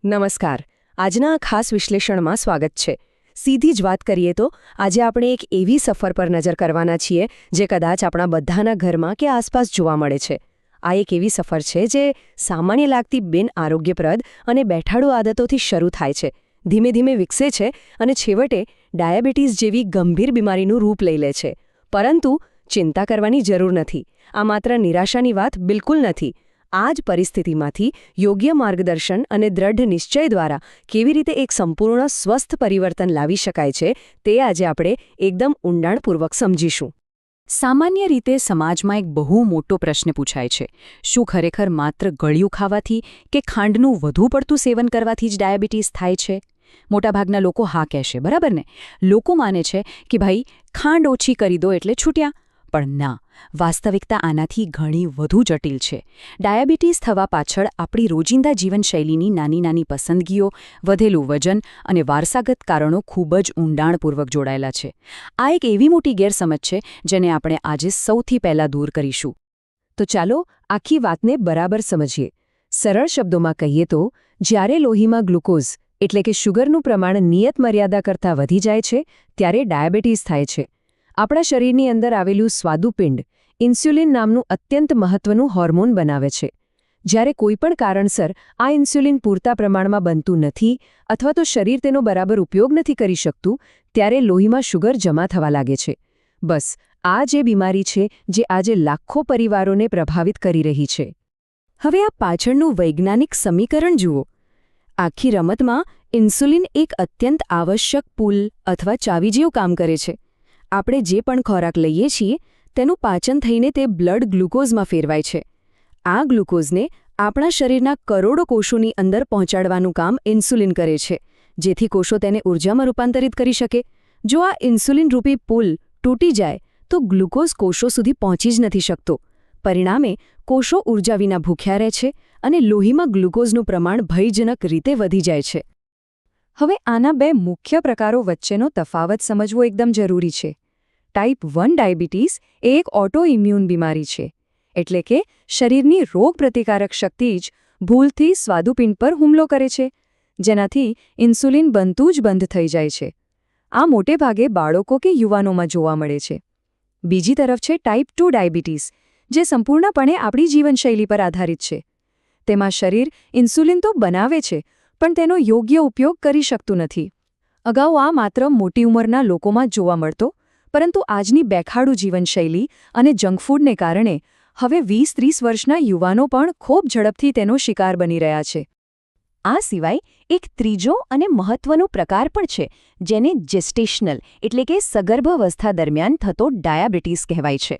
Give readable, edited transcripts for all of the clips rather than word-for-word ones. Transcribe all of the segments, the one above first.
નમસ્કાર. આજના આ ખાસ વિશ્લેષણમાં સ્વાગત છે. સીધી જ વાત કરીએ તો આજે આપણે એક એવી સફર પર નજર કરવાના છીએ જે કદાચ આપણા બધાના ઘરમાં કે આસપાસ જોવા મળે છે. આ એક એવી સફર છે જે સામાન્ય લાગતી બિન આરોગ્યપ્રદ અને બેઠાડુ આદતોથી શરૂ થાય છે, ધીમે ધીમે વિકસે છે અને છેવટે ડાયાબિટીસ જેવી ગંભીર બીમારીનું રૂપ લઈ લે છે. પરંતુ ચિંતા કરવાની જરૂર નથી. આ માત્ર નિરાશાની વાત બિલકુલ નથી. આ જ પરિસ્થિતિમાંથી યોગ્ય માર્ગદર્શન અને દ્રઢ નિશ્ચય દ્વારા કેવી રીતે એક સંપૂર્ણ સ્વસ્થ પરિવર્તન લાવી શકાય છે તે આજે આપણે એકદમ ઊંડાણપૂર્વક સમજીશું. સામાન્ય રીતે સમાજમાં એક બહુ મોટો પ્રશ્ન પૂછાય છે: શું ખરેખર માત્ર ગળ્યું ખાવાથી કે ખાંડનું વધુ પડતું સેવન કરવાથી જ ડાયાબિટીસ થાય છે? મોટાભાગના લોકો હા કહેશે, બરાબર ને? લોકો માને છે કે ભાઈ ખાંડ ઓછી કરી દો એટલે છૂટ્યા. પણ ના, વાસ્તવિકતા આનાથી ઘણી વધુ જટિલ છે. ડાયાબિટીસ થવા પાછળ આપણી રોજિંદા જીવનશૈલીની નાની નાની પસંદગીઓ, વધેલું વજન અને વારસાગત કારણો ખૂબ જ ઊંડાણપૂર્વક જોડાયેલા છે. આ એક એવી મોટી ગેરસમજ છે જેને આપણે આજે સૌથી પહેલાં દૂર કરીશું. તો ચાલો આખી વાતને બરાબર સમજીએ. સરળ શબ્દોમાં કહીએ તો, જ્યારે લોહીમાં ગ્લુકોઝ એટલે કે શુગરનું પ્રમાણ નિયત મર્યાદા કરતાં વધી જાય છે ત્યારે ડાયાબિટીસ થાય છે. આપણા શરીરની અંદર આવેલું સ્વાદુપિંડ ઇન્સ્યુલિન નામનું અત્યંત મહત્વનું હોર્મોન બનાવે છે. જ્યારે કોઈપણ કારણસર આ ઇન્સ્યુલિન પૂરતા પ્રમાણમાં બનતું નથી અથવા તો શરીર તેનો બરાબર ઉપયોગ નથી કરી શકતું, ત્યારે લોહીમાં શુગર જમા થવા લાગે છે. બસ આ જે બીમારી છે જે આજે લાખો પરિવારોને પ્રભાવિત કરી રહી છે. હવે આ પાછળનું વૈજ્ઞાનિક સમીકરણ જુઓ. આખી રમતમાં ઇન્સ્યુલિન એક અત્યંત આવશ્યક પુલ અથવા ચાવી જેવું કામ કરે છે. આપણે જે પણ ખોરાક લઈએ છીએ તેનું પાચન થઈને તે બ્લડ ગ્લુકોઝમાં ફેરવાય છે. આ ગ્લુકોઝને આપણા શરીરના કરોડો કોષોની અંદર પહોંચાડવાનું કામ ઇન્સ્યુલિન કરે છે, જેથી કોષો તેને ઊર્જામાં રૂપાંતરિત કરી શકે. જો આ ઇન્સ્યુલિન રૂપી પુલ તૂટી જાય તો ગ્લુકોઝ કોષો સુધી પહોંચી જ નથી શકતો. પરિણામે કોષો ઊર્જા વિના ભૂખ્યા રહે છે અને લોહીમાં ગ્લુકોઝનું પ્રમાણ ભયજનક રીતે વધી જાય છે. હવે આના બે મુખ્ય પ્રકારો વચ્ચેનો તફાવત સમજવો એકદમ જરૂરી છે. ટાઈપ 1 ડાયાબિટીસ એ એક ઓટોઇમ્યુન બીમારી છે, એટલે કે શરીરની રોગપ્રતિકારક શક્તિ જ ભૂલથી સ્વાદુપિંડ પર હુમલો કરે છે, જેનાથી ઇન્સ્યુલિન બનતું જ બંધ થઈ જાય છે. આ મોટે ભાગે બાળકો કે યુવાનોમાં જોવા મળે છે. બીજી તરફ છે ટાઈપ 2 ડાયાબિટીસ, જે સંપૂર્ણપણે આપણી જીવનશૈલી પર આધારિત છે. તેમાં શરીર ઇન્સ્યુલિન તો બનાવે છે પણ તેનો યોગ્ય ઉપયોગ કરી શકતું નથી. અગાઉ આ માત્ર મોટી ઉંમરના લોકોમાં જ જોવા મળતો, પરંતુ આજની બેખાડુ જીવનશૈલી અને જંકફૂડને કારણે હવે 20-30 વર્ષના યુવાનો પણ ખૂબ ઝડપથી તેનો શિકાર બની રહ્યા છે. આ સિવાય એક ત્રીજો અને મહત્વનો પ્રકાર પણ છે, જેને જેસ્ટેશનલ એટલે કે સગર્ભાવસ્થા દરમિયાન થતો ડાયાબિટીસ કહેવાય છે.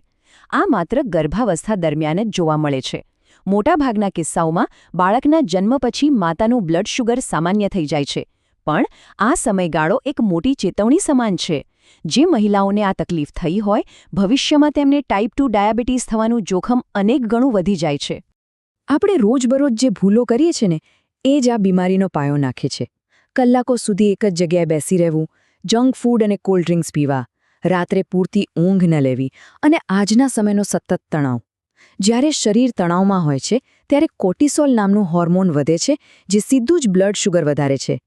આ માત્ર ગર્ભાવસ્થા દરમિયાન જ જોવા મળે છે. મોટાભાગના કિસ્સાઓમાં બાળકના જન્મ પછી માતાનું બ્લડ શુગર સામાન્ય થઈ જાય છે. પણ આ સમયગાળો એક મોટી ચેતવણી સમાન છે. જે મહિલાઓને આ તકલીફ થઈ હોય, ભવિષ્યમાં તેમને ટાઈપ 2 ડાયાબિટીસ થવાનું જોખમ અનેક ગણું વધી જાય છે. આપણે રોજબરોજ જે ભૂલો કરીએ છીએ ને, એ જ આ બીમારીનો પાયો નાખે છે. કલાકો સુધી એક જ જગ્યાએ બેસી રહેવું, જંક ફૂડ અને કોલ્ડ ડ્રિંક્સ પીવા, રાત્રે પૂરતી ઊંઘ ન લેવી અને આજના સમયનો સતત તણાવ. જ્યારે શરીર તણાવમાં હોય છે ત્યારે કોર્ટિસોલ નામનું હોર્મોન વધે છે, જે સીધું જ બ્લડ શુગર વધારે છે.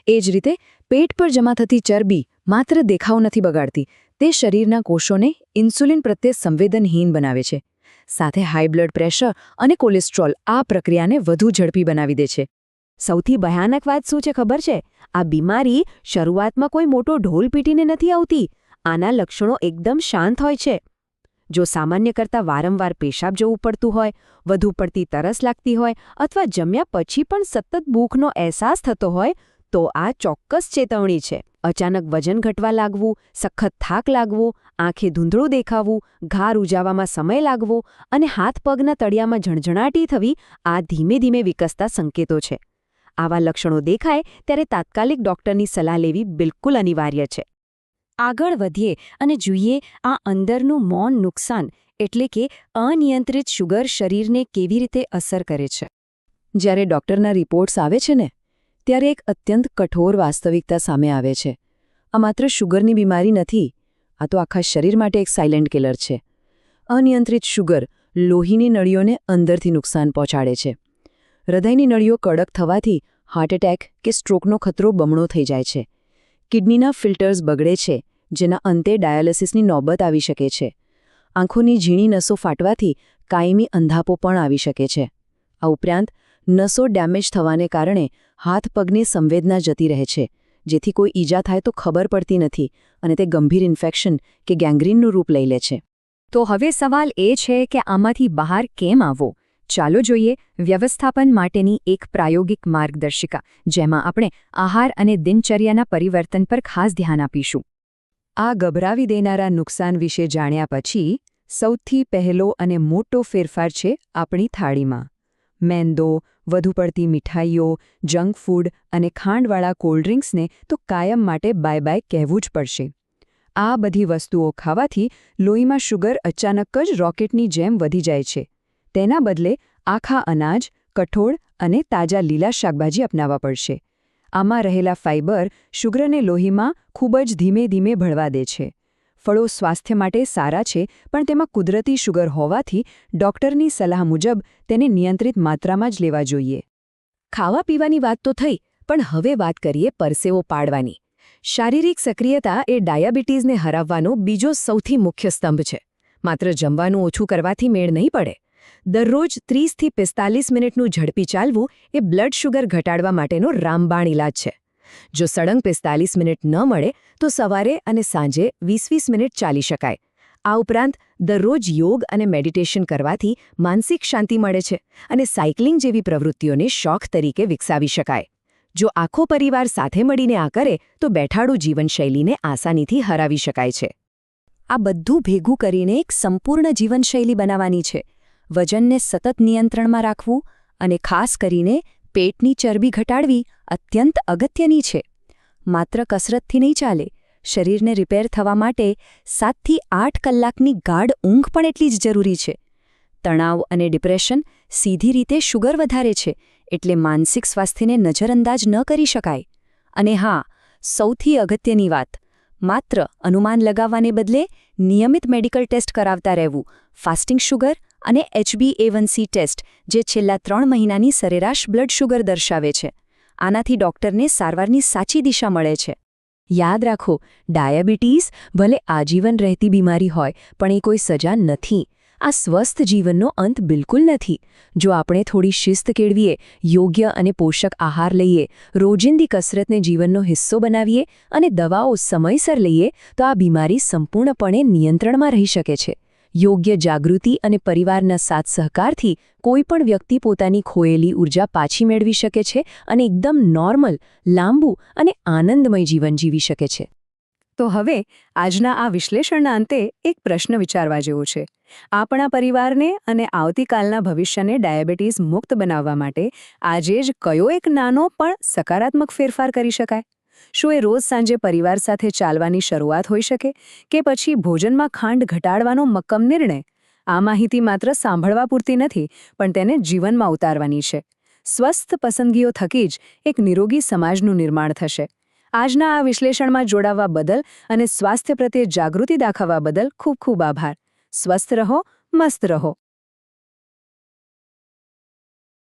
એ જ રીતે પેટ પર જમા થતી ચરબી માત્ર દેખાવ નથી બગાડતી, તે શરીરના કોષોને ઇન્સ્યુલિન પ્રત્યે સંવેદનહીન બનાવે છે. સાથે હાઈ બ્લડ પ્રેશર અને કોલેસ્ટ્રોલ આ પ્રક્રિયાને વધુ ઝડપી બનાવી દે છે. સૌથી ભયાનક વાત શું છે ખબર છે? આ બીમારી શરૂઆતમાં કોઈ મોટો ઢોલ પીટીને નથી આવતી. આના લક્ષણો એકદમ શાંત હોય છે. જો સામાન્ય કરતાં વારંવાર પેશાબ જવું પડતું હોય, વધુ પડતી તરસ લાગતી હોય અથવા જમ્યા પછી પણ સતત ભૂખનો અહેસાસ થતો હોય, તો આ ચોક્કસ ચેતવણી છે. અચાનક વજન ઘટવા લાગવું, સખત થાક લાગવો, આંખે ધૂંધળું દેખાવું, ઘા રૂજાવામાં સમય લાગવો અને હાથ પગના તળિયામાં ઝણઝણાટી થવી આ ધીમે ધીમે વિકસતા સંકેતો છે. આવા લક્ષણો દેખાય ત્યારે તાત્કાલિક ડૉક્ટરની સલાહ લેવી બિલકુલ અનિવાર્ય છે. આગળ વધીએ અને જોઈએ આ અંદરનું મૌન નુકસાન એટલે કે અનિયંત્રિત શુગર શરીરને કેવી રીતે અસર કરે છે. જ્યારે ડૉક્ટરના રિપોર્ટ્સ આવે છે ને, ત્યારે એક અત્યંત કઠોર વાસ્તવિકતા સામે આવે છે. આ માત્ર શુગરની બીમારી નથી, આ તો આખા શરીર માટે એક સાયલેન્ટ કિલર છે. અનિયંત્રિત શુગર લોહીની નળીઓને અંદરથી નુકસાન પહોંચાડે છે. હૃદયની નળીઓ કડક થવાથી હાર્ટ એટેક કે સ્ટ્રોકનો ખતરો બમણો થઈ જાય છે. કિડનીના ફિલ્ટર્સ બગડે છે, જેના અંતે ડાયાલિસિસની નોબત આવી શકે છે. આંખોની ઝીણી નસો ફાટવાથી કાયમી અંધાપો પણ આવી શકે છે. આ ઉપરાંત નસો ડેમેજ થવાને કારણે હાથ પગની સંવેદના જતી રહે છે, જેથી કોઈ ઈજા થાય તો ખબર પડતી નથી અને તે ગંભીર ઇન્ફેક્શન કે ગેંગ્રીનનું રૂપ લઈ લે છે. તો હવે સવાલ એ છે કે આમાંથી બહાર કેમ આવવો? ચાલો જોઈએ વ્યવસ્થાપન માટેની એક પ્રાયોગિક માર્ગદર્શિકા, જેમાં આપણે આહાર અને દિનચર્યાના પરિવર્તન પર ખાસ ધ્યાન આપીશું. આ ગભરાવી દેનારા નુકસાન વિશે જાણ્યા પછી સૌથી પહેલો અને મોટો ફેરફાર છે આપણી થાળીમાં. મેંદો, વધુ પડતી મીઠાઈઓ, જંક ફૂડ અને ખાંડવાળા કોલ્ડ્રિંક્સને તો કાયમ માટે બાય બાય કહેવું જ પડશે. આ બધી વસ્તુઓ ખાવાથી લોહીમાં શુગર અચાનક જ રોકેટની જેમ વધી જાય છે. તેના બદલે આખા અનાજ, કઠોળ અને તાજા લીલા શાકભાજી અપનાવવા પડશે. આમાં રહેલા ફાઇબર શુગરને લોહીમાં ખૂબ જ ધીમે ધીમે ભળવા દે છે. ફળો સ્વાસ્થ્ય માટે સારા છે, પણ તેમાં કુદરતી શુગર હોવાથી ડોક્ટરની સલાહ મુજબ તેને નિયંત્રિત માત્રામાં જ લેવા જોઈએ. ખાવા પીવાની વાત તો થઈ, પણ હવે વાત કરીએ પરસેવો પાડવાની. શારીરિક સક્રિયતા એ ડાયાબિટીસને હરાવવાનો બીજો સૌથી મુખ્ય સ્તંભ છે. માત્ર જમવાનું ઓછું કરવાથી મેળ નહીં પડે. દરરોજ 30થી 45 મિનિટનું ઝડપી ચાલવું એ બ્લડ શુગર ઘટાડવા માટેનો રામબાણ ઇલાજ છે. જો સળંગ 45 મિનિટ ન મળે તો સવારે અને સાંજે 20-20 મિનિટ ચાલી શકાય. આ ઉપરાંત દરરોજ યોગ અને મેડિટેશન કરવાથી માનસિક શાંતિ મળે છે અને સાયકલિંગ જેવી પ્રવૃત્તિઓને શોખ તરીકે વિકસાવી શકાય. જો આખો પરિવાર સાથે મળીને આ કરે તો બેઠાડું જીવનશૈલીને આસાનીથી હરાવી શકાય છે. આ બધું ભેગું કરીને એક સંપૂર્ણ જીવનશૈલી બનાવવાની છે. વજનને સતત નિયંત્રણમાં રાખવું અને ખાસ કરીને પેટની ચરબી ઘટાડવી અત્યંત અગત્યની છે. માત્ર કસરતથી નહીં ચાલે. શરીરને રિપેર થવા માટે 7થી 8 કલાકની ગાઢ ઊંઘ પણ એટલી જ જરૂરી છે. તણાવ અને ડિપ્રેશન સીધી રીતે શુગર વધારે છે, એટલે માનસિક સ્વાસ્થ્યને નજરઅંદાજ ન કરી શકાય. અને હા, સૌથી અગત્યની વાત, માત્ર અનુમાન લગાવવાને બદલે નિયમિત મેડિકલ ટેસ્ટ કરાવતા રહેવું. ફાસ્ટિંગ શુગર અને HbA1c ટેસ્ટ, જે છેલ્લા 3 મહિનાની સરેરાશ બ્લડ શુગર દર્શાવે છે. આનાથી ડોક્ટરને સારવારની સાચી દિશા મળે છે. યાદ રાખો, ડાયાબિટીસ ભલે આજીવન રહેતી બીમારી હોય, પણ એ કોઈ સજા નથી. આ સ્વસ્થ જીવનનો અંત બિલકુલ નથી. જો આપણે થોડી શિસ્ત કેળવીએ, યોગ્ય અને પોષક આહાર લઈએ, રોજિંદી કસરતને જીવનનો હિસ્સો બનાવીએ અને દવાઓ સમયસર લઈએ, તો આ બીમારી સંપૂર્ણપણે નિયંત્રણમાં રહી શકે છે. યોગ્ય જાગૃતિ અને પરિવારના સાથ સહકારથી કોઈપણ વ્યક્તિ પોતાની ખોયેલી ઊર્જા પાછી મેળવી શકે છે અને એકદમ નોર્મલ, લાંબુ અને આનંદમય જીવન જીવી શકે છે. તો હવે આજના આ વિશ્લેષણના અંતે એક પ્રશ્ન વિચારવા જેવો છે. આપણા પરિવારને અને આવતીકાલના ભવિષ્યને ડાયાબિટીસ મુક્ત બનાવવા માટે આજે જ કયો એક નાનો પણ સકારાત્મક ફેરફાર કરી શકાય? શું એ રોજ સાંજે પરિવાર સાથે ચાલવાની શરૂઆત હોઈ શકે, કે પછી ભોજનમાં ખાંડ ઘટાડવાનો મક્કમ નિર્ણય? આ માહિતી માત્ર સાંભળવા પૂરતી નથી, પણ તેને જીવનમાં ઉતારવાની છે. સ્વસ્થ પસંદગીઓ થકી જ એક નિરોગી સમાજનું નિર્માણ થશે. આજના આ વિશ્લેષણમાં જોડાવા બદલ અને સ્વાસ્થ્ય પ્રત્યે જાગૃતિ દાખવવા બદલ ખૂબ ખૂબ આભાર. સ્વસ્થ રહો, મસ્ત રહો.